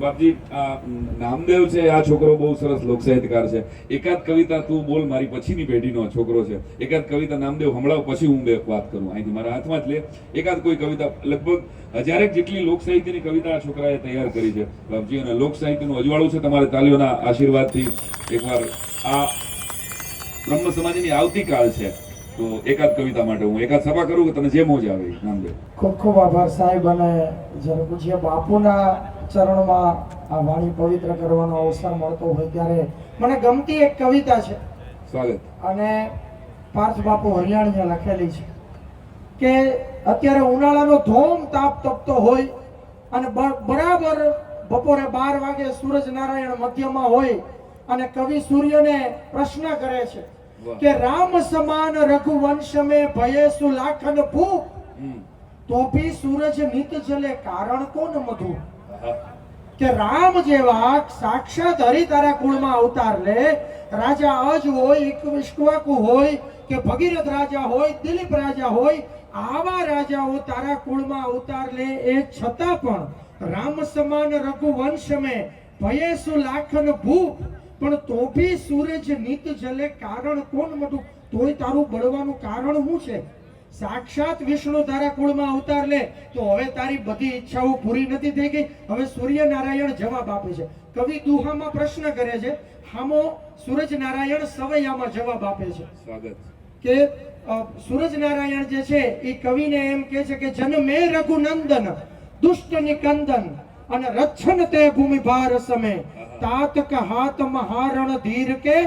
બાપજી, આ નામદેવ છે, આ છોકરો બહુ સરસ લોક સાહિત્યકાર છે. એકાદ કવિતા તું બોલ, મારી પછીની પેઢીનો છોકરો છે. એકાદ કવિતા નામદેવ હમણાં પછી હું બે વાત કરું. અહીંથી મારા હાથમાં જ લે એકાદ કોઈ કવિતા. લગભગ 1000 જેટલી લોક સાહિત્યની કવિતા આ છોકરાએ તૈયાર કરી છે બાપજી, અને લોક સાહિત્યનું અજવાળું છે. તમારે તાલીઓના આશીર્વાદથી એકવાર આ બ્રહ્મ સમાજની આવતીકાલ છે, તો એકાદ કવિતા માટે હું એકાદ સભા કરું કે તને જે મોજ આવે. નામદેવ, ખૂબ ખૂબ આભાર સાહેબ. અને જ્યારે પૂજ્ય બાપુના ચરણમાં આ વાણી પવિત્ર કરવાનો અવસર મળતો હોય ત્યારે મને ગમતી એક કવિતા છે. સ્વાગત. અને પાર્થ બાપુ હરિયાણીએ લખેલી છે કે અત્યારે ઉનાળાનો ધોમ તાપ તપતો હોય અને બરાબર બપોરે 12 વાગે સૂરજ નારાયણ મધ્યમાં હોય અને કવિ સૂર્યને પ્રશ્ન કરે છે કે રામ સમાન રઘુવંશ में भयेसु लाखन भूप तो भी सूरज नित जले कारण कोण मधु. કે રામ જેવા સાક્ષાત હરિતારા કુળમાં અવતાર લે, રાજા અજ હોય, ઇક્ષ્વાકુ હોય કે ભગીરથ રાજા હોય, દિલીપ રાજા હોય, આવા રાજાઓ તારા કુળમાં અવતાર લે, એ છતાં પણ રામ સમાન રઘુવંશ में भयेसु लाखन भूप પણ તો ભી સૂરજ નિત જલે કારણ કોણ મધુ. તોય તારું બળવાનું કારણ શું છે? સાક્ષાત વિષ્ણુ તારા કુળમાં અવતાર લે તો હવે તારી બધી ઈચ્છાઓ પૂરી નથી થઈ ગઈ? હવે સૂર્યનારાયણ જવાબ આપે છે. કવિ દુહામાં પ્રશ્ન કરે છે, હામો સૂરજનારાયણ સવૈયામાં જવાબ આપે છે. સ્વાગત. કે સૂરજનારાયણ જે છે એ કવિને એમ કહે છે કે જન્મે રઘુનંદન દુષ્ટ નિકંદન અને રક્ષણ તે ભૂમિ ભાર સમે तात का हाथ महारण धीर के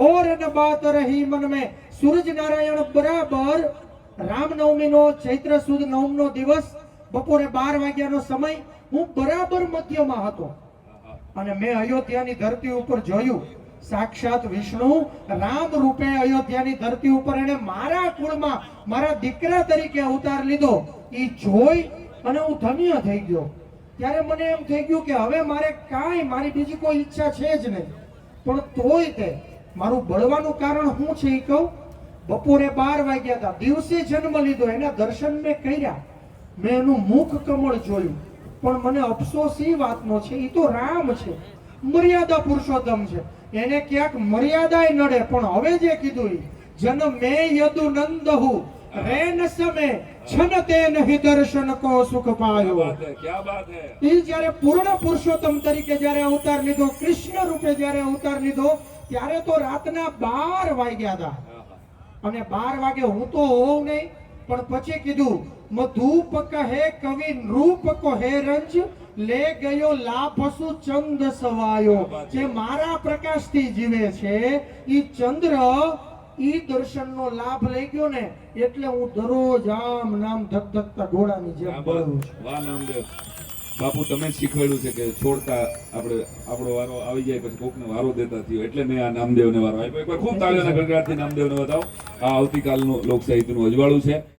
और न बात रही मन में. सूरज नारायण बराबर रामनवमी नो चैत्र सुद नवम नो दिवस बपोरे 12 વાગ્યાનો સમય હું બરાબર મધ્યમાં હતો અને મેં અયોધ્યાની ધરતી ઉપર જોયું સાક્ષાત વિષ્ણુ રામ રૂપે અયોધ્યાની ધરતી ઉપર એને મારા કુળમાં મારા દીકરા તરીકે અવતાર લીધો. ઈ જોઈ અને હું ધન્ય થઈ ગયો. ત્યારે મને એમ થઈ ગયું કે હવે મારે કાંઈ મારી બીજી કોઈ ઈચ્છા છે જ નહીં. પણ તોય તે મારું બળવાનું કારણ શું છે એ કહું. બપોરે 12 વાગ્યા હતા, દિવસે જન્મ લીધો, એના દર્શન મેં કર્યા, મેં એનું મુખ કમળ જોયું, પણ મને અફસોસ એ વાતનો છે, એ તો રામ છે, મર્યાદા પુરુષોત્તમ છે, એને ક્યાંક મર્યાદાય નડે. પણ હવે જે કીધું જન્મ મે યદુ નંદહુ રેન સમે છન તે નહીં દર્શન કો સુખ પાયો. ક્યા બાત હે. ઈ જ્યારે પૂર્ણ પુરુષોત્તમ તરીકે જ્યારે અવતાર લીધો, કૃષ્ણ રૂપે જ્યારે અવતાર લીધો, ત્યારે તો રાતના 12 વાગ્યા હતા. અને 12 વાગે હું તો હોઉં નહીં, પણ પછી કીધું મધુપ કહે કવિ નૃપ કો હે રંજ લે ગયો લાભસુ ચંદ સવાયો. જે મારા પ્રકાશથી જીવે છે ઈ ચંદ્ર ઈ દર્શનનો લાભ લઈ ગયો ને, એટલે હું દરરોજ આમ નામ ધકધકતા ઘોડાની જેમ બોલું છું. વાહ નામદેવ બાપુ, તમે જ શીખવાડ્યું છે કે છોડતા આપણે આપણો વારો આવી જાય પછી કોકને વારો દેતા થયો, એટલે મેં આ નામદેવને વારો આપ્યો. એકવાર ખૂબ તાળીઓના ગણગણાટથી નામદેવને બતાવો. આ આવતીકાલનું લોક સાહિત્યનું અજવાળું છે.